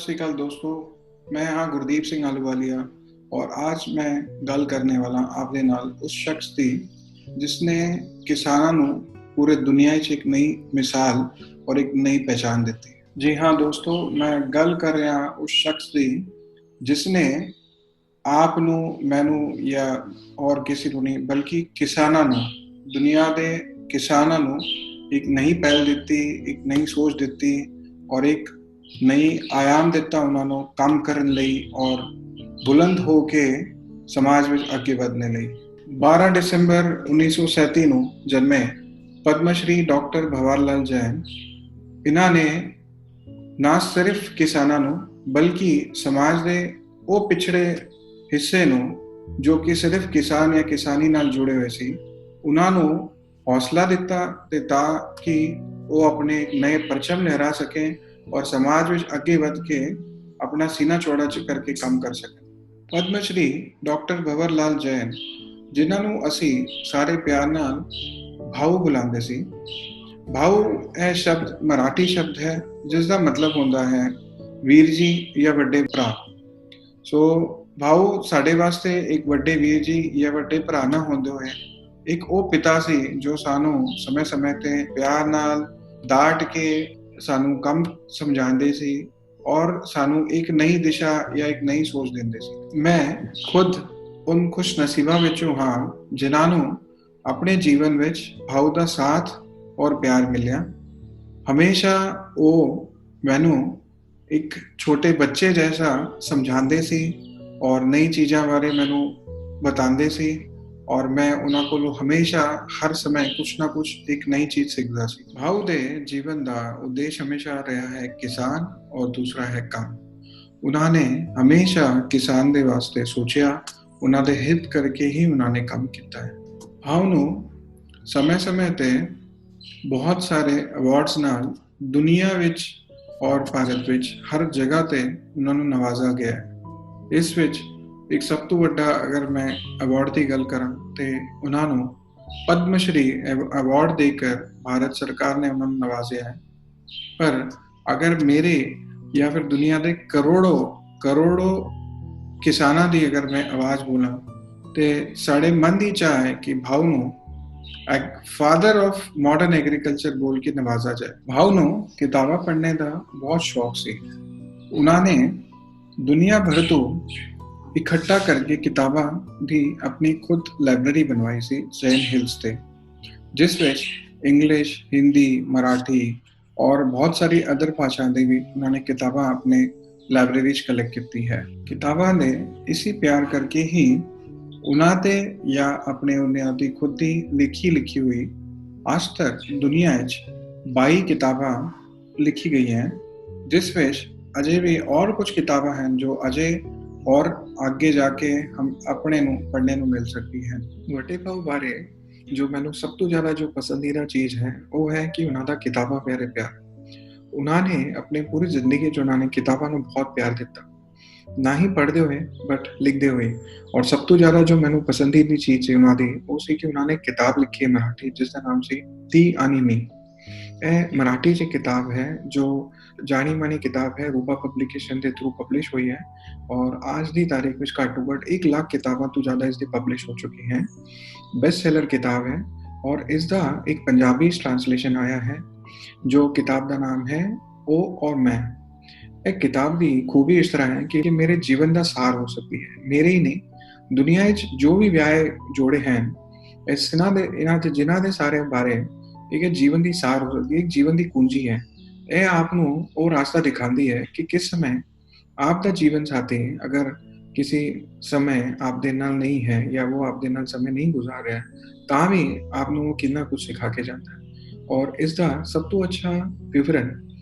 ਸ਼੍ਰੀ ਅਕਾਲ ਦੋਸਤੋ, ਮੈਂ ਹਾਂ ਗੁਰਦੀਪ ਸਿੰਘ ਆਹਲੂਵਾਲੀਆ ਔਰ ਅੱਜ ਮੈਂ ਗੱਲ ਕਰਨੇ ਵਾਲਾ ਆਪਦੇ ਨਾਲ ਉਸ ਸ਼ਖਸ ਦੀ ਜਿਸਨੇ ਕਿਸਾਨਾਂ ਨੂੰ ਪੂਰੇ ਦੁਨੀਆ 'ਚ ਇੱਕ ਨਈ ਮਿਸਾਲ ਔਰ ਇੱਕ ਨਈ ਪਹਿਚਾਨ ਦਿੱਤੀ। ਜੀ ਹਾਂ ਦੋਸਤੋ, ਮੈਂ ਗੱਲ ਕਰ ਰਿਹਾ ਉਸ ਸ਼ਖਸ ਦੀ ਜਿਸਨੇ ਆਪ ਨੂੰ, ਮੈਨੂੰ ਜਾਂ ਔਰ ਕਿਸੇ ਨੂੰ ਨਹੀਂ ਬਲਕਿ ਕਿਸਾਨਾਂ ਨੂੰ, ਦੁਨੀਆ ਦੇ ਕਿਸਾਨਾਂ ਨੂੰ ਇੱਕ ਨਈ ਪਹਿਲ ਦਿੱਤੀ, ਇੱਕ ਨਈ ਸੋਚ ਦਿੱਤੀ ਔਰ ਇੱਕ ਨਈ ਆयाम ਦਿੱਤਾ ਉਹਨਾਂ ਨੂੰ ਕੰਮ ਕਰਨ ਲਈ ਔਰ ਬੁਲੰਦ ਹੋ ਕੇ ਸਮਾਜ ਵਿੱਚ ਅੱਗੇ ਵਧਣੇ ਲਈ। 12 ਦਸੰਬਰ 1937 ਨੂੰ ਜਨਮੇ ਪਦਮ ਸ਼੍ਰੀ ਡਾਕਟਰ ਭੰਵਰ ਲਾਲ ਜੈਨ, ਇਹਨਾਂ ਨੇ ਨਾ ਸਿਰਫ ਕਿਸਾਨਾਂ ਨੂੰ ਬਲਕਿ ਸਮਾਜ ਦੇ ਉਹ ਪਿਛੜੇ ਹਿੱਸੇ ਨੂੰ ਜੋ ਕਿ ਸਿਰਫ ਕਿਸਾਨ ਜਾਂ ਕਿਸਾਨੀ ਨਾਲ ਜੁੜੇ ਹੋਏ ਸੀ, ਉਹਨਾਂ ਨੂੰ ਹੌਸਲਾ ਦਿੱਤਾ ਤੇ ਤਾਂ ਕਿ ਉਹ ਆਪਣੇ ਨਏ ਪਰਚਮ ਲਹਿਰਾ ਸਕੇ ਔਰ ਸਮਾਜ ਵਿੱਚ ਅੱਗੇ ਵਧ ਕੇ ਆਪਣਾ ਸੀਨਾ ਚੌੜਾ ਕਰਕੇ ਕੰਮ ਕਰ ਸਕਣ। ਪਦਮ ਸ਼੍ਰੀ ਡਾਕਟਰ ਭੰਵਰ ਲਾਲ ਜੈਨ, ਜਿਨ੍ਹਾਂ ਨੂੰ ਅਸੀਂ ਸਾਰੇ ਪਿਆਰ ਨਾਲ ਭਾਊ ਬੁਲਾਉਂਦੇ ਸੀ। ਭਾਊ ਇਹ ਸ਼ਬਦ ਮਰਾਠੀ ਸ਼ਬਦ ਹੈ ਜਿਸ ਦਾ ਮਤਲਬ ਹੁੰਦਾ ਹੈ ਵੀਰ ਜੀ ਜਾਂ ਵੱਡੇ ਭਰਾ। ਸੋ ਭਾਊ ਸਾਡੇ ਵਾਸਤੇ ਇੱਕ ਵੱਡੇ ਵੀਰ ਜੀ ਜਾਂ ਵੱਡੇ ਭਰਾ ਨਾ ਹੁੰਦੇ ਹੋਏ ਇੱਕ ਉਹ ਪਿਤਾ ਸੀ ਜੋ ਸਾਨੂੰ ਸਮੇਂ-ਸਮੇਂ ਤੇ ਪਿਆਰ ਨਾਲ ਡਾਂਟ ਕੇ ਸਾਨੂੰ ਕੰਮ ਸਮਝਾਉਂਦੇ ਸੀ ਔਰ ਸਾਨੂੰ ਇੱਕ ਨਈ ਦਿਸ਼ਾ ਜਾਂ ਇੱਕ ਨਈ ਸੋਚ ਦਿੰਦੇ ਸੀ। ਮੈਂ ਖੁਦ ਉਨ ਖੁਸ਼ ਨਸੀਬਾਂ ਵਿੱਚੋਂ ਹਾਂ ਜਿਨ੍ਹਾਂ ਨੂੰ ਆਪਣੇ ਜੀਵਨ ਵਿੱਚ ਭਾਊ ਦਾ ਸਾਥ ਔਰ ਪਿਆਰ ਮਿਲਿਆ। ਹਮੇਸ਼ਾ ਉਹ ਮੈਨੂੰ ਇੱਕ ਛੋਟੇ ਬੱਚੇ ਜੈਸਾ ਸਮਝਾਉਂਦੇ ਸੀ ਔਰ ਨਈ ਚੀਜ਼ਾਂ ਬਾਰੇ ਮੈਨੂੰ ਬਤਾਉਂਦੇ ਸੀ ਔਰ ਮੈਂ ਉਹਨਾਂ ਕੋਲੋਂ ਹਮੇਸ਼ਾ ਹਰ ਸਮੇਂ ਕੁਛ ਨਾ ਕੁਛ ਇੱਕ ਨਈ ਚੀਜ਼ ਸਿੱਖਦਾ ਸੀ। ਭਾਊ ਦੇ ਜੀਵਨ ਦਾ ਉਦੇਸ਼ ਹਮੇਸ਼ਾ ਰਿਹਾ ਹੈ ਕਿਸਾਨ ਔਰ ਦੂਸਰਾ ਹੈ ਕੰਮ। ਉਹਨਾਂ ਨੇ ਹਮੇਸ਼ਾ ਕਿਸਾਨ ਦੇ ਵਾਸਤੇ ਸੋਚਿਆ, ਉਹਨਾਂ ਦੇ ਹਿੱਤ ਕਰਕੇ ਹੀ ਉਹਨਾਂ ਨੇ ਕੰਮ ਕੀਤਾ ਹੈ। ਭਾਊ ਨੂੰ ਸਮੇਂ-ਸਮੇਂ ਤੇ ਬਹੁਤ ਸਾਰੇ ਅਵਾਰਡਸ ਨਾਲ ਦੁਨੀਆ ਵਿੱਚ ਔਰ ਭਾਰਤ ਵਿੱਚ ਹਰ ਜਗ੍ਹਾ ਤੇ ਉਹਨਾਂ ਨੂੰ ਨਵਾਜ਼ਾ ਗਿਆ ਹੈ। ਇਸ ਵਿੱਚ ਇੱਕ ਸਭ ਤੋਂ ਵੱਡਾ ਅਗਰ ਮੈਂ ਅਵਾਰਡ ਦੀ ਗੱਲ ਕਰਾਂ ਤੇ ਉਹਨਾਂ ਨੂੰ ਪਦਮ ਸ਼੍ਰੀ ਅਵਾਰਡ ਦੇ ਕੇ ਭਾਰਤ ਸਰਕਾਰ ਨੇ ਉਹਨਾਂ ਨੂੰ ਨਵਾਜ਼ਿਆ ਹੈ। ਪਰ ਅਗਰ ਮੇਰੇ ਜਾਂ ਫਿਰ ਦੁਨੀਆ ਦੇ ਕਰੋੜੋਂ ਕਿਸਾਨਾਂ ਦੀ ਅਗਰ ਮੈਂ ਆਵਾਜ਼ ਬੋਲਾਂ ਤੇ ਸਾਡੇ ਮਨ ਦੀ ਚਾਹ ਹੈ ਕਿ ਭਾਊ ਨੂੰ ਫਾਦਰ ਆਫ ਮਾਡਰਨ ਐਗਰੀਕਲਚਰ ਬੋਲ ਕੇ ਨਵਾਜ਼ਾ ਜਾਏ। ਭਾਊ ਨੂੰ ਕਿਤਾਬਾਂ ਪੜ੍ਹਨੇ ਦਾ ਬਹੁਤ ਸ਼ੌਕ ਸੀ। ਉਹਨਾਂ ਨੇ ਦੁਨੀਆ ਭਰ ਤੋਂ ਇਕੱਠਾ ਕਰਕੇ ਕਿਤਾਬਾਂ ਦੀ ਆਪਣੀ ਖੁਦ ਲਾਇਬ੍ਰੇਰੀ ਬਣਵਾਈ ਸੀ ਜੈਨ ਹਿਲਸ ਤੇ, ਜਿਸ ਵਿੱਚ ਇੰਗਲਿਸ਼, ਹਿੰਦੀ, ਮਰਾਠੀ ਔਰ ਬਹੁਤ ਸਾਰੀ ਅਦਰ ਭਾਸ਼ਾ ਦੇ ਵੀ ਉਹਨਾਂ ਨੇ ਕਿਤਾਬਾਂ ਆਪਣੇ ਲਾਇਬ੍ਰੇਰੀ 'ਚ ਕਲੈਕਟ ਕੀਤੀ ਹੈ। ਕਿਤਾਬਾਂ ਦੇ ਇਸੇ ਪਿਆਰ ਕਰਕੇ ਹੀ ਉਹਨਾਂ ਤੇ ਜਾਂ ਆਪਣੇ ਉਹਨਾਂ ਦੀ ਖੁਦ ਦੀ ਲਿਖੀ ਹੋਈ ਅੱਜ ਤੱਕ ਦੁਨੀਆ 'ਚ 22 ਕਿਤਾਬਾਂ ਲਿਖੀ ਗਈਆਂ, ਜਿਸ ਵਿੱਚ ਅਜੇ ਵੀ ਔਰ ਕੁਝ ਕਿਤਾਬਾਂ ਹਨ ਜੋ ਅਜੇ ਔਰ ਅੱਗੇ ਜਾ ਕੇ ਹਮ ਆਪਣੇ ਨੂੰ ਪੜ੍ਹਨੇ ਨੂੰ ਮਿਲ ਸਕਦੀ ਹੈ। ਵੱਡੇ ਭਾਊ ਬਾਰੇ ਜੋ ਮੈਨੂੰ ਸਭ ਤੋਂ ਜ਼ਿਆਦਾ ਜੋ ਪਸੰਦੀਦਾ ਚੀਜ਼ ਹੈ ਉਹ ਹੈ ਕਿ ਉਹਨਾਂ ਦਾ ਕਿਤਾਬਾਂ ਬਾਰੇ ਪਿਆਰ। ਉਹਨਾਂ ਨੇ ਆਪਣੀ ਪੂਰੀ ਜ਼ਿੰਦਗੀ 'ਚ ਉਹਨਾਂ ਨੇ ਕਿਤਾਬਾਂ ਨੂੰ ਬਹੁਤ ਪਿਆਰ ਦਿੱਤਾ, ਨਾ ਹੀ ਪੜ੍ਹਦੇ ਹੋਏ ਬਟ ਲਿਖਦੇ ਹੋਏ। ਔਰ ਸਭ ਤੋਂ ਜ਼ਿਆਦਾ ਜੋ ਮੈਨੂੰ ਪਸੰਦੀਦਾ ਚੀਜ਼ ਸੀ ਉਹਨਾਂ ਦੀ ਉਹ ਸੀ ਕਿ ਉਹਨਾਂ ਨੇ ਕਿਤਾਬ ਲਿਖੀ ਹੈ ਮਰਾਠੀ, ਜਿਸ ਦਾ ਨਾਮ ਸੀ ਤੀ ਆਨੀ ਮੀ। ਇਹ ਮਰਾਠੀ 'ਚ ਕਿਤਾਬ ਹੈ ਜੋ ਜਾਣੀ ਮਾਣੀ ਕਿਤਾਬ ਹੈ, ਰੂਪਾ ਪਬਲੀਕੇਸ਼ਨ ਦੇ ਥਰੂ ਪਬਲਿਸ਼ ਹੋਈ ਹੈ ਔਰ ਅੱਜ ਦੀ ਤਾਰੀਖ ਵਿੱਚ ਘੱਟੋ ਘੱਟ 1 ਲੱਖ ਕਿਤਾਬਾਂ ਤੋਂ ਜ਼ਿਆਦਾ ਇਸ ਦੀ ਪਬਲਿਸ਼ ਹੋ ਚੁੱਕੀ ਹੈ। ਬੈਸਟ ਸੈਲਰ ਕਿਤਾਬ ਹੈ ਔਰ ਇਸ ਦਾ ਇੱਕ ਪੰਜਾਬੀ ਟ੍ਰਾਂਸਲੇਸ਼ਨ ਆਇਆ ਹੈ ਜੋ ਕਿਤਾਬ ਦਾ ਨਾਮ ਹੈ ਉਹ ਔਰ ਮੈਂ। ਇਹ ਕਿਤਾਬ ਦੀ ਖੂਬੀ ਇਸ ਤਰ੍ਹਾਂ ਹੈ ਕਿ ਮੇਰੇ ਜੀਵਨ ਦਾ ਸਾਰ ਹੋ ਸਕਦੀ ਹੈ। ਮੇਰੇ ਹੀ ਨਹੀਂ, ਦੁਨੀਆ ਵਿੱਚ ਜੋ ਵੀ ਵਿਆਹੇ ਜੋੜੇ ਹਨ ਇਹਨਾਂ ਦੇ ਜਿਨ੍ਹਾਂ ਦੇ ਸਾਰੇ ਬਾਰੇ ਇੱਕ ਜੀਵਨ ਦੀ ਸਾਰ ਹੋ ਸਕਦੀ ਹੈ, ਇੱਕ ਜੀਵਨ ਦੀ ਕੁੰਜੀ ਹੈ। ਇਹ ਆਪ ਨੂੰ ਉਹ ਰਾਸਤਾ ਦਿਖਾਉਂਦੀ ਹੈ ਕਿ ਕਿਸ ਸਮੇਂ ਆਪ ਦਾ ਜੀਵਨ ਸਾਥੀ ਅਗਰ ਕਿਸੇ ਸਮੇਂ ਆਪ ਦੇ ਨਾਲ ਨਹੀਂ ਹੈ ਜਾਂ ਉਹ ਆਪ ਦੇ ਨਾਲ ਸਮੇਂ ਨਹੀਂ ਗੁਜ਼ਾਰ ਰਿਹਾ ਤਾਂ ਵੀ ਆਪ ਨੂੰ ਉਹ ਕਿੰਨਾ ਕੁਝ ਸਿਖਾ ਕੇ ਜਾਂਦਾ ਹੈ। ਔਰ ਇਸ ਦਾ ਸਭ ਤੋਂ ਅੱਛਾ ਵਿਵਰਣ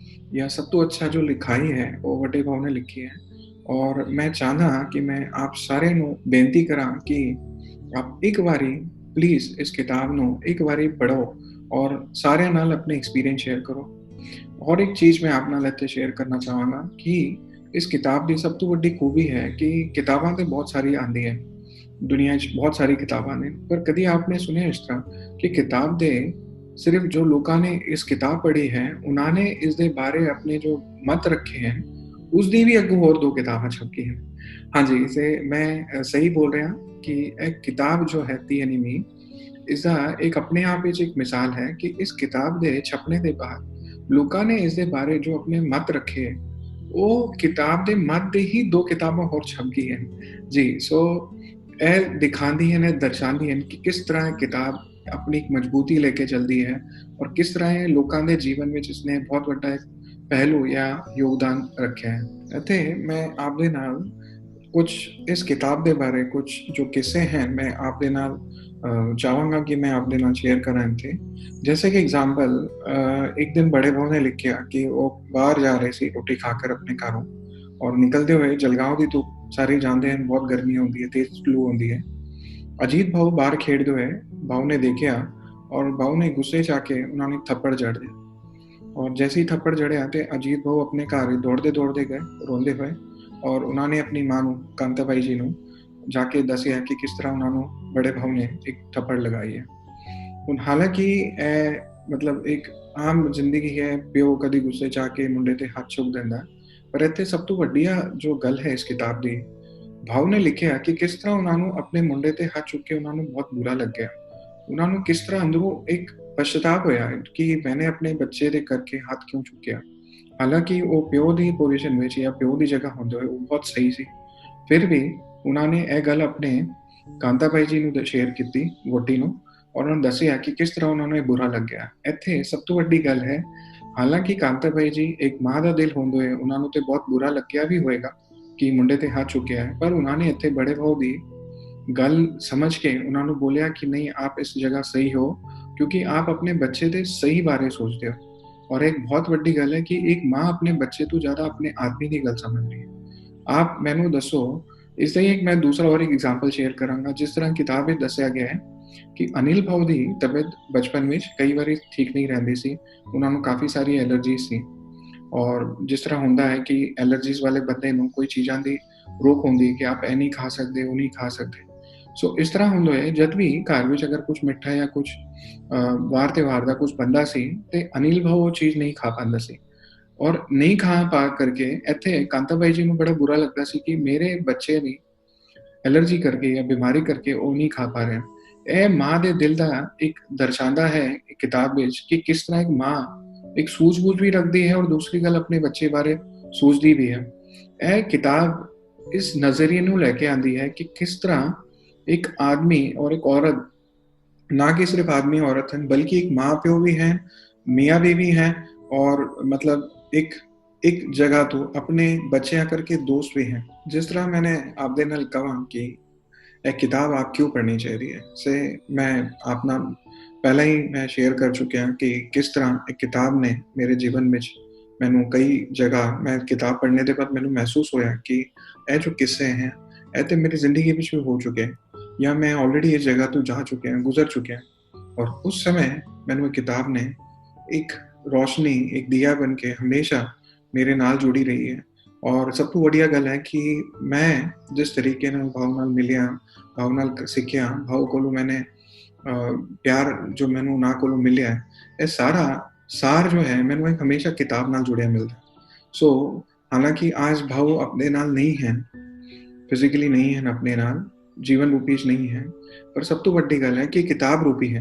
ਜਾਂ ਸਭ ਤੋਂ ਅੱਛਾ ਜੋ ਲਿਖਾਈ ਹੈ ਉਹ ਵੱਡੇ ਭਾਊ ਨੇ ਲਿਖੀ ਹੈ। ਔਰ ਮੈਂ ਚਾਹੁੰਦਾ ਕਿ ਮੈਂ ਆਪ ਸਾਰਿਆਂ ਨੂੰ ਬੇਨਤੀ ਕਰਾਂ ਕਿ ਆਪ ਇੱਕ ਵਾਰੀ ਪਲੀਜ਼ ਇਸ ਕਿਤਾਬ ਨੂੰ ਇੱਕ ਵਾਰੀ ਪੜ੍ਹੋ ਔਰ ਸਾਰਿਆਂ ਨਾਲ ਆਪਣੇ ਐਕਸਪੀਰੀਅੰਸ ਸ਼ੇਅਰ ਕਰੋ। ਔਰ ਇੱਕ ਚੀਜ਼ ਮੈਂ ਆਪ ਨਾਲ ਇੱਥੇ ਸ਼ੇਅਰ ਕਰਨਾ ਚਾਹਾਂਗਾ ਕਿ ਇਸ ਕਿਤਾਬ ਦੀ ਸਭ ਤੋਂ ਵੱਡੀ ਖੂਬੀ ਹੈ ਕਿ ਕਿਤਾਬਾਂ ਤੇ ਬਹੁਤ ਸਾਰੀ ਆਉਂਦੀਆਂ ਦੁਨੀਆ 'ਚ, ਬਹੁਤ ਸਾਰੀ ਕਿਤਾਬਾਂ ਨੇ, ਪਰ ਕਦੀ ਆਪਨੇ ਸੁਣਿਆ ਇਸ ਤਰ੍ਹਾਂ ਕਿ ਕਿਤਾਬ ਦੇ ਸਿਰਫ ਜੋ ਲੋਕਾਂ ਨੇ ਇਸ ਕਿਤਾਬ ਪੜ੍ਹੀ ਹੈ ਉਹਨਾਂ ਨੇ ਇਸ ਦੇ ਬਾਰੇ ਆਪਣੇ ਜੋ ਮਤ ਰੱਖੇ ਹਨ ਉਸ ਦੀ ਵੀ ਅੱਗੋਂ ਹੋਰ 2 ਕਿਤਾਬਾਂ ਛਪੀ ਹਨ। ਹਾਂਜੀ, ਤੇ ਮੈਂ ਸਹੀ ਬੋਲ ਰਿਹਾ ਕਿ ਇਹ ਕਿਤਾਬ ਜੋ ਹੈ ਤੀ ਅਨੀਮੀ, ਇਸਦਾ ਇੱਕ ਆਪਣੇ ਆਪ ਵਿੱਚ ਇੱਕ ਮਿਸਾਲ ਹੈ ਕਿ ਇਸ ਕਿਤਾਬ ਦੇ ਛਪਣੇ ਦੇ ਬਾਅਦ ਲੋਕਾਂ ਨੇ ਇਸ ਦੇ ਬਾਰੇ ਜੋ ਆਪਣੇ ਮਤ ਰੱਖੇ, ਉਹ ਕਿਤਾਬ ਦੇ ਮਤ ਦੇ ਹੀ 2 ਕਿਤਾਬਾਂ ਹੋਰ ਛਪ ਗਈ ਹਨ। ਜੀ, ਸੋ ਇਹ ਦਿਖਾਉਂਦੀ ਹਨ, ਇਹ ਦਰਸਾਉਂਦੀ ਹਨ ਕਿ ਕਿਸ ਤਰ੍ਹਾਂ ਇਹ ਕਿਤਾਬ ਆਪਣੀ ਇੱਕ ਮਜ਼ਬੂਤੀ ਲੈ ਕੇ ਚੱਲਦੀ ਹੈ ਔਰ ਕਿਸ ਤਰ੍ਹਾਂ ਇਹ ਲੋਕਾਂ ਦੇ ਜੀਵਨ ਵਿੱਚ ਇਸਨੇ ਬਹੁਤ ਵੱਡਾ ਇੱਕ ਪਹਿਲੂ ਜਾਂ ਯੋਗਦਾਨ ਰੱਖਿਆ ਹੈ। ਅਤੇ ਮੈਂ ਆਪ ਦੇ ਨਾਲ ਕੁਝ ਇਸ ਕਿਤਾਬ ਦੇ ਬਾਰੇ ਕੁਝ ਜੋ किस्से हैं मैं आप दे नाल चाहूँगा कि मैं आप दे नाल शेयर करा इत्थे। जैसे कि एग्जाम्पल एक दिन बड़े भाऊ ने लिखिया कि वो बाहर जा रहे सी रोटी खाकर अपने घरों और निकलते हुए जलगांव की धुप सारे जानते हैं बहुत गर्मी होती है, तेज लू होती है। अजीत भाऊ बाहर खेड़ते हुए भाऊ ने देखा और भाऊ ने गुस्से च आके उन्होंने थप्पड़ जड़ दिया और जैसे ही थप्पड़ जड़िया तो अजीत भाऊ अपने घर दौड़ते दौड़ते गए रोंदे हुए और उन्होंने अपनी माँ ਨੂੰ ਕਾਂਤਾ ਬਾਈ ਜੀ ਨੂੰ ਜਾ ਕੇ ਦੱਸਿਆ ਕਿ ਕਿਸ ਤਰ੍ਹਾਂ ਉਹਨਾਂ ਨੂੰ ਬੜੇ ਭਾਉ ਨੇ ਇੱਕ ਥੱਪੜ ਲਗਾਈ ਹੈ। ਹੁਣ ਹਾਲਾਂਕਿ ਇਹ ਮਤਲਬ ਇੱਕ ਆਮ ਜ਼ਿੰਦਗੀ ਹੈ, ਪਿਓ ਕਦੀ ਗੁੱਸੇ ਚ ਆ ਕੇ ਮੁੰਡੇ ਤੇ ਹੱਥ ਚੁੱਕ ਦਿੰਦਾ, ਪਰ ਇੱਥੇ ਸਭ ਤੋਂ ਵੱਡੀ ਜੋ ਗੱਲ ਹੈ ਇਸ ਕਿਤਾਬ ਦੀ, ਭਾਉ ਨੇ ਲਿਖਿਆ ਕਿ ਕਿਸ ਤਰ੍ਹਾਂ ਉਹਨਾਂ ਨੂੰ ਆਪਣੇ ਮੁੰਡੇ ਤੇ ਹੱਥ ਚੁੱਕ ਕੇ ਉਹਨਾਂ ਨੂੰ ਬਹੁਤ ਬੁਰਾ ਲੱਗਿਆ। ਉਹਨਾਂ ਨੂੰ ਕਿਸ ਤਰ੍ਹਾਂ ਅੰਦਰੋਂ ਇੱਕ ਪਛਤਾਵਾ ਹੋਇਆ ਕਿ ਮੈंने ਆਪਣੇ ਬੱਚੇ ਦੇ ਕਰਕੇ ਹੱਥ ਕਿਉਂ ਚੁੱਕਿਆ। ਹਾਲਾਂਕਿ ਉਹ ਪਿਓ ਦੀ ਪੋਜੀਸ਼ਨ ਵਿੱਚ ਜਾਂ ਪਿਓ ਦੀ ਜਗ੍ਹਾ ਹੁੰਦੇ ਹੋਏ ਉਹ ਬਹੁਤ ਸਹੀ ਸੀ, ਫਿਰ ਵੀ ਉਹਨਾਂ ਨੇ ਇਹ ਗੱਲ ਆਪਣੇ ਕਾਂਤਾ ਬਾਈ ਜੀ ਨੂੰ ਸ਼ੇਅਰ ਕੀਤੀ, ਵੋਟੀ ਨੂੰ, ਔਰ ਉਹਨਾਂ ਨੂੰ ਦੱਸਿਆ ਕਿ ਕਿਸ ਤਰ੍ਹਾਂ ਉਹਨਾਂ ਨੂੰ ਇਹ ਬੁਰਾ ਲੱਗਿਆ। ਇੱਥੇ ਸਭ ਤੋਂ ਵੱਡੀ ਗੱਲ ਹੈ, ਹਾਲਾਂਕਿ ਕਾਂਤਾ ਬਾਈ ਜੀ ਇੱਕ ਮਾਂ ਦਾ ਦਿਲ ਹੁੰਦੇ ਹੋਏ ਉਹਨਾਂ ਨੂੰ ਤੇ ਬਹੁਤ ਬੁਰਾ ਲੱਗਿਆ ਵੀ ਹੋਏਗਾ ਕਿ ਮੁੰਡੇ ਤੇ ਹੱਥ ਚੁੱਕਿਆ ਹੈ, ਪਰ ਉਹਨਾਂ ਨੇ ਇੱਥੇ ਬੜੇ ਭਾਉ ਦੀ ਗੱਲ ਸਮਝ ਕੇ ਉਹਨਾਂ ਨੂੰ ਬੋਲਿਆ ਕਿ ਨਹੀਂ, ਆਪ ਇਸ ਜਗ੍ਹਾ ਸਹੀ ਹੋ ਕਿਉਂਕਿ ਆਪ ਆਪਣੇ ਬੱਚੇ ਦੇ ਸਹੀ ਬਾਰੇ ਸੋਚਦੇ ਹੋ। और एक बहुत ਵੱਡੀ ਗੱਲ ਹੈ ਕਿ ਇੱਕ ਮਾਂ ਆਪਣੇ ਬੱਚੇ ਤੋਂ ਜ਼ਿਆਦਾ ਆਪਣੇ ਆਦਮੀ ਦੀ ਗੱਲ ਸਮਝਦੀ ਹੈ। ਆਪ ਮੈਨੂੰ ਦੱਸੋ, ਇਸ ਦਾ ਹੀ ਇੱਕ ਮੈਂ ਦੂਸਰਾ और एक एग्जांपल शेयर ਕਰਾਂਗਾ। ਜਿਸ ਤਰ੍ਹਾਂ ਕਿਤਾਬ ਵਿੱਚ ਦੱਸਿਆ ਗਿਆ ਹੈ ਕਿ ਅਨਿਲ ਭਾਉ ਦੀ ਤਬੀਅਤ ਬਚਪਨ ਵਿੱਚ ਕਈ ਵਾਰੀ ਠੀਕ ਨਹੀਂ ਰਹਿੰਦੀ ਸੀ, ਉਹਨਾਂ ਨੂੰ ਕਾਫੀ ਸਾਰੀ ਐਲਰਜੀ ਸੀ ਔਰ ਜਿਸ ਤਰ੍ਹਾਂ ਹੁੰਦਾ ਹੈ ਕਿ ਐਲਰਜੀਜ਼ ਵਾਲੇ ਬੰਦੇ ਨੂੰ ਕੋਈ ਚੀਜ਼ਾਂ ਦੀ ਰੋਕ ਹੁੰਦੀ ਕਿ ਆਪ ਇਹ ਨਹੀਂ ਖਾ ਸਕਦੇ, ਉਹ ਨਹੀਂ ਖਾ ਸਕਦੇ। ਸੋ ਇਸ ਤਰ੍ਹਾਂ ਹੁੰਦਾ ਹੈ ਜਦ ਵੀ ਘਰ ਵਿੱਚ ਅਗਰ ਕੁਝ ਮਿੱਠਾ ਜਾਂ ਕੁਝ ਵਾਰ ਤਿਉਹਾਰ ਦਾ ਕੁਝ ਬੰਦਾ ਸੀ ਤੇ ਅਨਿਲ ਭਾਉ ਉਹ ਚੀਜ਼ ਨਹੀਂ ਖਾ ਪਾਉਂਦਾ ਸੀ ਔਰ ਨਹੀਂ ਖਾ ਪਾ ਕਰਕੇ ਇੱਥੇ ਕਾਂਤਾ ਬਾਈ ਜੀ ਨੂੰ ਬੜਾ ਬੁਰਾ ਲੱਗਦਾ ਸੀ ਕਿ ਮੇਰੇ ਬੱਚੇ ਵੀ ਐਲਰਜੀ ਕਰਕੇ ਜਾਂ ਬਿਮਾਰੀ ਕਰਕੇ ਉਹ ਨਹੀਂ ਖਾ ਪਾ ਰਹੇ। ਇਹ ਮਾਂ ਦੇ ਦਿਲ ਦਾ ਇੱਕ ਦਰਸਾਉਂਦਾ ਹੈ ਕਿਤਾਬ ਵਿੱਚ ਕਿ ਕਿਸ ਤਰ੍ਹਾਂ ਇੱਕ ਮਾਂ ਇੱਕ ਸੂਝ-ਬੂਝ ਵੀ ਰੱਖਦੀ ਹੈ ਔਰ ਦੂਸਰੀ ਗੱਲ ਆਪਣੇ ਬੱਚੇ ਬਾਰੇ ਸੋਚਦੀ ਵੀ ਹੈ। ਇਹ ਕਿਤਾਬ ਇਸ ਨਜ਼ਰੀਏ ਨੂੰ ਲੈ ਕੇ ਆਉਂਦੀ ਹੈ ਕਿ ਕਿਸ ਤਰ੍ਹਾਂ एक आदमी और एक औरत, ना कि सिर्फ आदमी औरत हैं बल्कि एक माँ प्यो भी हैं, मियाँ बीवी हैं और मतलब एक जगह तो अपने बच्चे करके दोस्त भी हैं। जिस तरह मैंने आप दे नाल कहा कि एक किताब आप क्यों पढ़नी चाहिए से मैं अपना पहले ही मैं शेयर कर चुके हैं कि किस तरह एक किताब ने मेरे जीवन में मैनू कई जगह मैं किताब पढ़ने के बाद मैनू महसूस होया कि यह जो किस्से हैं यह तो मेरी जिंदगी में भी हो चुके हैं या मैं ऑलरेडी इस जगह तो जा चुके हैं, गुजर चुके हैं। और उस समय मैंने वो किताब ने एक रोशनी, एक दिया बन के हमेशा मेरे नाल जुड़ी रही है। और सब तो बढ़िया गल है कि मैं जिस तरीके ने भाव नाल मिलिया, भाव नाल सीखिया, भाव कोलों मैंने प्यार जो मैनू ना कोलों मिलिया, ये सारा सार जो है मैनू एक हमेशा किताब नाल जुड़िया मिलता। सो हालांकि आज भाव अपने नाल नहीं है, फिजिकली नहीं है अपने नाल, जीवन रूपी नहीं है, पर सब तो बड़ी गल है कि किताब रूपी है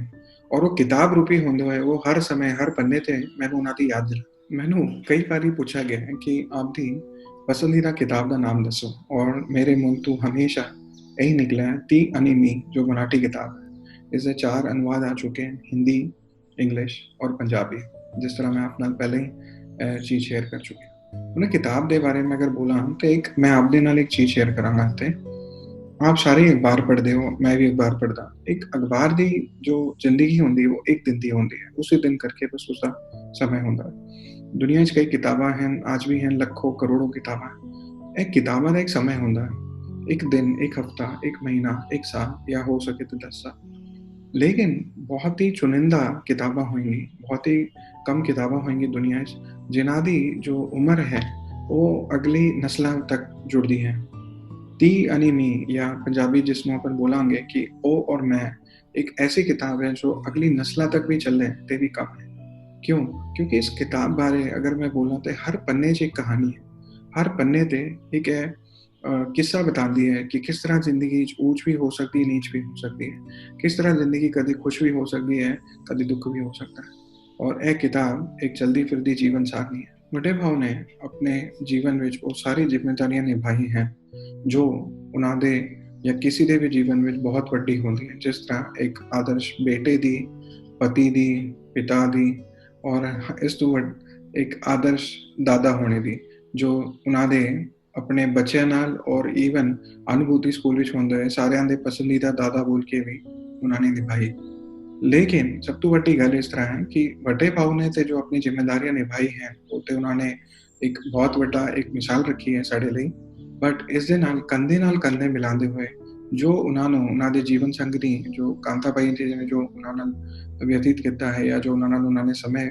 और वो किताब रूपी होंदे हुए वो हर समय हर पन्ने ते मैनू उन्हां दी याद दिला। मैनू कई बारी पूछा गया है कि आपकी पसंदीदा किताब का नाम दसो और मेरे मुंह तो हमेशा यही निकला है दी अनिमी, जो मराठी किताब है। इससे 4 अनुवाद आ चुके हैं, हिंदी, इंग्लिश और पंजाबी। जिस तरह मैं अपना पहले ही चीज़ शेयर कर चुकी हूँ। उन्हें किताब के बारे में अगर बोला तो एक मैं आप दे नाल एक चीज़ शेयर करांगा ते आप सारे अखबार पढ़ते हो, मैं भी अखबार पढ़दा। एक अखबार की जो जिंदगी होंदी वो एक दिन की होंदी है, उसी दिन करके बस उसका समय होंदा है। दुनिया च कई किताबां हैं, आज भी हैं लाखों करोड़ों किताबां। एक किताबां का एक समय होंदा है, एक दिन, एक हफ्ता, एक महीना, एक साल या हो सके तो 10 साल। लेकिन बहुत ही चुनिंदा किताबां होंगी, बहुत ही कम किताबां होंगी दुनिया च जिन्हां दी जो उम्र है वो अगली नस्लों तक जुड़ती है। दी अनिमी या पंजाबी जिसमें अपन बोलांगे कि ओ और मैं एक ऐसी किताब है जो अगली नस्ल तक भी चले ते भी कम है। क्यों? क्योंकि इस किताब बारे अगर मैं बोला तो हर पन्ने च एक कहानी है, ਹਰ ਪੰਨੇ ਤੇ ਇੱਕ ਇਹ ਕਿੱਸਾ ਬਤਾਉਂਦੀ ਹੈ ਕਿ ਕਿਸ ਤਰ੍ਹਾਂ ਜ਼ਿੰਦਗੀ 'ਚ ਊਚ ਵੀ ਹੋ ਸਕਦੀ ਹੈ, ਨੀਚ ਵੀ ਹੋ ਸਕਦੀ ਹੈ। ਕਿਸ ਤਰ੍ਹਾਂ ਜ਼ਿੰਦਗੀ ਕਦੇ ਖੁਸ਼ ਵੀ ਹੋ ਸਕਦੀ ਹੈ, ਕਦੇ ਦੁੱਖ ਵੀ ਹੋ ਸਕਦਾ ਹੈ। ਔਰ ਇਹ ਕਿਤਾਬ ਇੱਕ ਚਲਦੀ ਫਿਰਦੀ ਜੀਵਨ ਸਾਰਣੀ ਹੈ। ਵੱਡੇ ਭਾਊ ਨੇ ਆਪਣੇ ਜੀਵਨ ਵਿੱਚ ਉਹ ਸਾਰੀ ਜ਼ਿੰਮੇਵਾਰੀਆਂ ਨਿਭਾਈ ਹੈ ਜੋ ਉਹਨਾਂ ਦੇ ਜਾਂ ਕਿਸੇ ਦੇ ਵੀ ਜੀਵਨ ਵਿੱਚ ਬਹੁਤ ਵੱਡੀ ਹੁੰਦੀ ਹੈ, ਜਿਸ ਤਰ੍ਹਾਂ ਇੱਕ ਆਦਰਸ਼ ਬੇਟੇ ਦੀ, ਪਤੀ ਦੀ, ਪਿਤਾ ਦੀ, ਔਰ ਇਸ ਤੋਂ ਵੱਡ ਇੱਕ ਆਦਰਸ਼ ਦਾਦਾ ਹੋਣੇ ਦੀ, ਜੋ ਉਹਨਾਂ ਦੇ ਆਪਣੇ ਬੱਚਿਆਂ ਨਾਲ ਔਰ ਈਵਨ ਅਨੁਭੂਤੀ ਸਕੂਲ ਵਿੱਚ ਹੁੰਦੇ ਹੋਏ ਸਾਰਿਆਂ ਦੇ ਪਸੰਦੀਦਾ ਦਾਦਾ ਬੋਲ ਕੇ ਵੀ ਉਹਨਾਂ ਨੇ ਨਿਭਾਈ। ਲੇਕਿਨ ਸਭ ਤੋਂ ਵੱਡੀ ਗੱਲ ਇਸ ਤਰ੍ਹਾਂ ਹੈ ਕਿ ਵੱਡੇ ਭਾਊ ਨੇ ਤੇ ਜੋ ਆਪਣੀ ਜ਼ਿੰਮੇਵਾਰੀਆਂ ਨਿਭਾਈ ਹੈ ਉਹ ਤੇ ਉਹਨਾਂ ਨੇ ਇੱਕ ਬਹੁਤ ਵੱਡਾ ਇੱਕ ਮਿਸਾਲ ਰੱਖੀ ਹੈ ਸਾਡੇ ਲਈ। ਬਟ ਇਸ ਦੇ ਨਾਲ ਕੰਧੇ ਮਿਲਾਉਂਦੇ ਹੋਏ ਜੋ ਉਹਨਾਂ ਨੂੰ ਉਹਨਾਂ ਦੇ ਜੀਵਨ ਸੰਗਤੀ ਜੋ ਕਾਂਤਾ ਬਾਈ ਜੀ ਨੇ ਜੋ ਉਹਨਾਂ ਨਾਲ व्यतीत ਕੀਤਾ ਹੈ ਜਾਂ ਜੋ ਉਹਨਾਂ ਨੇ ਸਮੇਂ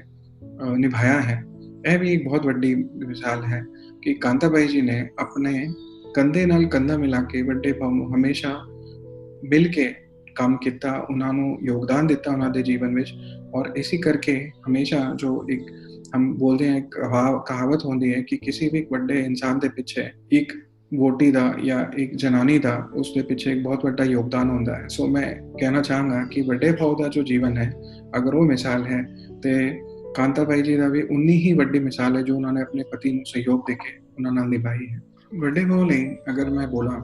ਨਿਭਾਇਆ ਹੈ, ਇਹ ਵੀ ਇੱਕ ਬਹੁਤ ਵੱਡੀ ਮਿਸਾਲ ਹੈ ਕਿ ਕਾਂਤਾ ਬਾਈ ਜੀ ਨੇ ਆਪਣੇ ਕੰਧੇ ਨਾਲ ਕੰਧਾ ਮਿਲਾ ਕੇ ਵੱਡੇ ਭਾਊ ਨੂੰ ਹਮੇਸ਼ਾ ਮਿਲ ਕੇ ਕੰਮ ਕੀਤਾ, ਉਹਨਾਂ ਨੂੰ ਯੋਗਦਾਨ ਦਿੱਤਾ ਉਹਨਾਂ ਦੇ ਜੀਵਨ ਵਿੱਚ। ਔਰ ਇਸੇ ਕਰਕੇ ਹਮੇਸ਼ਾ ਜੋ ਇੱਕ ਹਮ ਬੋਲਦੇ हैं ਕਹਾਵਤ ਹੁੰਦੀ ਹੈ ਕਿ ਕਿਸੇ ਵੀ ਵੱਡੇ ਇਨਸਾਨ ਦੇ ਪਿੱਛੇ ਇੱਕ ਵੋਟੀ ਦਾ ਜਾਂ ਇੱਕ ਜਨਾਨੀ ਦਾ ਉਸ ਦੇ ਪਿੱਛੇ ਇੱਕ ਬਹੁਤ ਵੱਡਾ ਯੋਗਦਾਨ ਹੁੰਦਾ ਹੈ। ਸੋ ਮੈਂ ਕਹਿਣਾ ਚਾਹਾਂਗਾ ਕਿ ਵੱਡੇ ਭਾਊ ਦਾ ਜੋ ਜੀਵਨ ਹੈ, ਅਗਰ ਉਹ ਮਿਸਾਲ ਹੈ ਤੇ ਕਾਂਤਾ ਬਾਈ ਜੀ ਦਾ ਵੀ ਉਨੀ ਹੀ ਵੱਡੀ ਮਿਸਾਲ ਹੈ ਜੋ ਉਹਨਾਂ ਨੇ ਆਪਣੇ ਪਤੀ ਨੂੰ ਸਹਿਯੋਗ ਦੇ ਕੇ ਉਹਨਾਂ ਨਾਲ ਨਿਭਾਈ ਹੈ। ਵੱਡੇ ਭਾਊ ਲਈ ਅਗਰ ਮੈਂ ਬੋਲਾਂ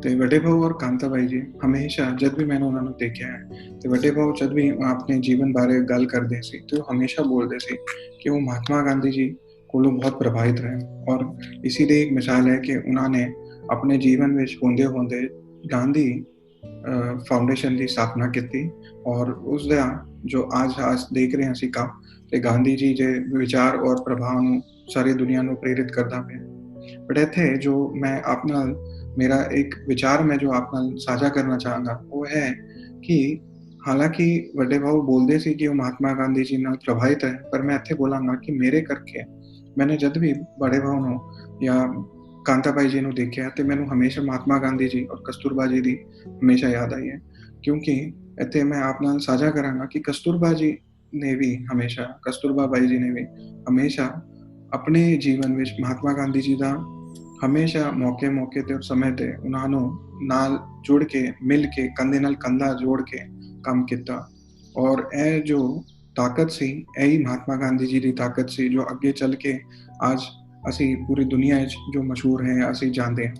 ਤੇ ਵੱਡੇ ਭਾਊ ਔਰ ਕਾਂਤਾ ਬਾਈ ਜੀ ਹਮੇਸ਼ਾ ਜਦ ਵੀ ਮੈਨੂੰ ਉਹਨਾਂ ਨੂੰ ਦੇਖਿਆ ਹੈ ਤੇ ਵੱਡੇ ਭਾਊ ਜਦ ਵੀ ਆਪਣੇ ਜੀਵਨ ਬਾਰੇ ਗੱਲ ਕਰਦੇ ਸੀ ਤੇ ਉਹ ਹਮੇਸ਼ਾ ਬੋਲਦੇ ਸੀ ਕਿ ਉਹ ਮਹਾਤਮਾ ਗਾਂਧੀ ਜੀ ਕੋਲੋਂ ਬਹੁਤ ਪ੍ਰਭਾਵਿਤ ਰਹੇ। ਔਰ ਇसी ਦੀ ਇੱਕ ਮਿਸਾਲ ਹੈ ਕਿ ਉਹਨਾਂ ਨੇ ਆਪਣੇ ਜੀਵਨ ਵਿੱਚ ਹੁੰਦੇ ਗਾਂਧੀ ਫਾਊਂਡੇਸ਼ਨ ਦੀ ਸਥਾਪਨਾ ਕੀਤੀ ਔਰ ਉਸ ਦਾ ਜੋ ਅੱਜ ਦੇਖ ਰਹੇ ਹਾਂ ਅਸੀਂ ਕੰਮ ਤੇ ਗਾਂਧੀ ਜੀ ਦੇ ਵਿਚਾਰ ਔਰ ਪ੍ਰਭਾਵ ਨੂੰ ਸਾਰੀ ਦੁਨੀਆ ਨੂੰ ਪ੍ਰੇਰਿਤ ਕਰਦਾ ਪਿਆ। ਬਟ ਇੱਥੇ ਜੋ ਮੈਂ ਆਪ ਨਾਲ ਮੇਰਾ ਇੱਕ ਵਿਚਾਰ ਮੈਂ ਜੋ ਆਪ ਨਾਲ ਸਾਂਝਾ ਕਰਨਾ ਚਾਹਾਂਗਾ ਉਹ ਹੈ ਕਿ ਹਾਲਾਂਕਿ ਵੱਡੇ ਭਾਊ ਬੋਲਦੇ ਸੀ ਕਿ ਉਹ ਮਹਾਤਮਾ ਗਾਂਧੀ ਜੀ ਨਾਲ ਪ੍ਰਭਾਵਿਤ ਹੈ, ਪਰ ਮੈਂ ਇੱਥੇ ਬੋਲਾਂਗਾ ਕਿ ਮੇਰੇ ਕਰਕੇ मैंने जब भी बड़े भाऊ ਨੂੰ ਜਾਂ ਕਾਂਤਾ ਬਾਈ ਜੀ ਨੂੰ ਦੇਖਿਆ ਤੇ ਮੈਨੂੰ ਹਮੇਸ਼ਾ ਮਹਾਤਮਾ ਗਾਂਧੀ ਜੀ ਔਰ ਕਸਤੂਰਬਾ ਜੀ ਦੀ ਹਮੇਸ਼ਾ ਯਾਦ ਆਈ ਹੈ। ਕਿਉਂਕਿ ਇੱਥੇ ਮੈਂ ਆਪ ਨਾਲ ਸਾਂਝਾ ਕਰਾਂਗਾ ਕਿ ਕਸਤੂਰਬਾ ਜੀ ਨੇ ਵੀ ਹਮੇਸ਼ਾ ਕਸਤੂਰਬਾ ਬਾਈ ਜੀ ਨੇ ਵੀ ਹਮੇਸ਼ਾ ਆਪਣੇ ਜੀਵਨ ਵਿੱਚ ਮਹਾਤਮਾ ਗਾਂਧੀ ਜੀ ਦਾ ਹਮੇਸ਼ਾ ਮੌਕੇ ਤੇ ਔਰ ਸਮੇਂ ਤੇ ਉਹਨਾਂ ਨੂੰ ਨਾਲ ਜੁੜ ਕੇ ਮਿਲ ਕੇ ਕੰਧੇ ਨਾਲ ਕੰਧਾ ਜੋੜ ਕੇ ਕੰਮ ਕੀਤਾ। ਔਰ ਇਹ ਜੋ ਤਾਕਤ ਸੀ ਇਹੀ ਮਹਾਤਮਾ ਗਾਂਧੀ ਜੀ ਦੀ ਤਾਕਤ ਸੀ ਜੋ ਅੱਗੇ ਚੱਲ ਕੇ ਅੱਜ ਅਸੀਂ ਪੂਰੀ ਦੁਨੀਆ ਵਿੱਚ ਜੋ ਮਸ਼ਹੂਰ ਹੈ ਅਸੀਂ ਜਾਣਦੇ ਹਾਂ।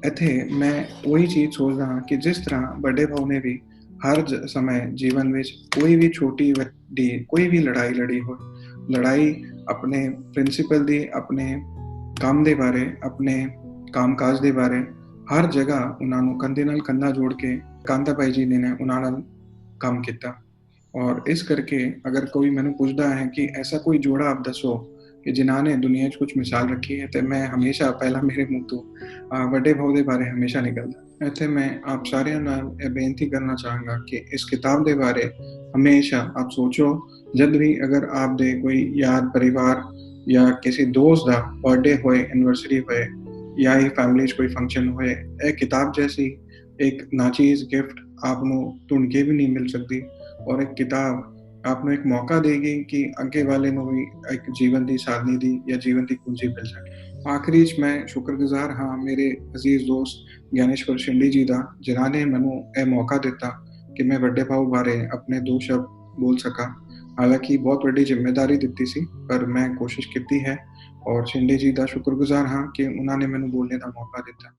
ਇੱਥੇ ਮੈਂ ਉਹੀ ਚੀਜ਼ ਸੋਚਦਾ ਹਾਂ ਕਿ ਜਿਸ ਤਰ੍ਹਾਂ ਵੱਡੇ ਭਾਊ ਨੇ ਵੀ ਹਰ ਸਮੇਂ ਜੀਵਨ ਵਿੱਚ ਕੋਈ ਵੀ ਛੋਟੀ ਵੱਡੀ ਕੋਈ ਵੀ ਲੜਾਈ ਲੜੀ ਹੋ, ਲੜਾਈ ਆਪਣੇ ਪ੍ਰਿੰਸੀਪਲ ਦੀ, ਆਪਣੇ ਕੰਮ ਦੇ ਬਾਰੇ, ਆਪਣੇ ਕੰਮਕਾਜ ਦੇ ਬਾਰੇ, ਹਰ ਜਗ੍ਹਾ ਉਹਨਾਂ ਨੂੰ ਕੰਧੇ ਨਾਲ ਕੰਧਾ ਜੋੜ ਕੇ ਕਾਂਤਾ ਬਾਈ ਜੀ ਨੇ ਉਹਨਾਂ ਨਾਲ ਕੰਮ ਕੀਤਾ। ਔਰ ਇਸ ਕਰਕੇ ਅਗਰ ਕੋਈ ਮੈਨੂੰ ਪੁੱਛਦਾ ਹੈ ਕਿ ਐਸਾ ਕੋਈ ਜੋੜਾ ਆਪ ਦੱਸੋ ਕਿ ਜਿਨ੍ਹਾਂ ਨੇ ਦੁਨੀਆ 'ਚ ਕੁਝ ਮਿਸਾਲ ਰੱਖੀ ਹੈ, ਤੇ ਮੈਂ ਹਮੇਸ਼ਾ ਪਹਿਲਾਂ ਮੇਰੇ ਮੂੰਹ ਤੋਂ ਵੱਡੇ ਭਾਊ ਦੇ ਬਾਰੇ ਹਮੇਸ਼ਾ ਨਿਕਲਦਾ। ਇੱਥੇ ਮੈਂ ਆਪ ਸਾਰਿਆਂ ਨਾਲ ਇਹ ਬੇਨਤੀ ਕਰਨਾ ਚਾਹਾਂਗਾ ਕਿ ਇਸ ਕਿਤਾਬ ਦੇ ਬਾਰੇ ਹਮੇਸ਼ਾ ਆਪ ਸੋਚੋ। ਜਦ ਵੀ ਅਗਰ ਆਪ ਦੇ ਕੋਈ ਯਾਰ ਪਰਿਵਾਰ ਜਾਂ ਕਿਸੇ ਦੋਸਤ ਦਾ ਬਰਥਡੇ ਹੋਏ, ਐਨਵਰਸਰੀ ਹੋਏ ਜਾਂ ਇਹ ਫੈਮਿਲੀ 'ਚ ਕੋਈ ਫੰਕਸ਼ਨ ਹੋਏ, ਇਹ ਕਿਤਾਬ ਜੈਸੀ ਇੱਕ ਨਾਚੀਜ਼ ਗਿਫਟ ਆਪ ਨੂੰ ਢੂੰढ ਕੇ ਵੀ ਨਹੀਂ ਮਿਲ ਸਕਦੀ। ਔਰ ਇੱਕ ਕਿਤਾਬ ਆਪ ਨੂੰ ਇੱਕ ਮੌਕਾ ਦੇਗੀ ਕਿ ਅੱਗੇ ਵਾਲੇ ਨੂੰ ਵੀ ਇੱਕ ਜੀਵਨ ਦੀ ਸਾਰਨੀ ਦੀ ਜਾਂ ਜੀਵਨ ਦੀ ਕੁੰਜੀ ਮਿਲ ਸਕੇ। ਆਖਰੀ 'ਚ ਮੈਂ ਸ਼ੁਕਰਗੁਜ਼ਾਰ ਹਾਂ ਮੇਰੇ ਅਜ਼ੀਜ਼ ਦੋਸਤ ਗਿਆਨੇਸ਼ਵਰ ਸ਼ਿੰਡੇ ਜੀ ਦਾ, ਜਿਨ੍ਹਾਂ ਨੇ ਮੈਨੂੰ ਇਹ ਮੌਕਾ ਦਿੱਤਾ ਕਿ ਮੈਂ ਵੱਡੇ ਭਾਊ ਬਾਰੇ ਆਪਣੇ ਦੋ ਸ਼ਬਦ ਬੋਲ ਸਕਾਂ। ਹਾਲਾਂਕਿ ਬਹੁਤ ਵੱਡੀ ਜ਼ਿੰਮੇਵਾਰੀ ਦਿੱਤੀ ਸੀ, ਪਰ ਮੈਂ ਕੋਸ਼ਿਸ਼ ਕੀਤੀ ਹੈ। ਔਰ ਸ਼ਿੰਡੇ ਜੀ ਦਾ ਸ਼ੁਕਰਗੁਜ਼ਾਰ ਹਾਂ ਕਿ ਉਹਨਾਂ ਨੇ ਮੈਨੂੰ ਬੋਲਣੇ ਦਾ ਮੌਕਾ ਦਿੱਤਾ।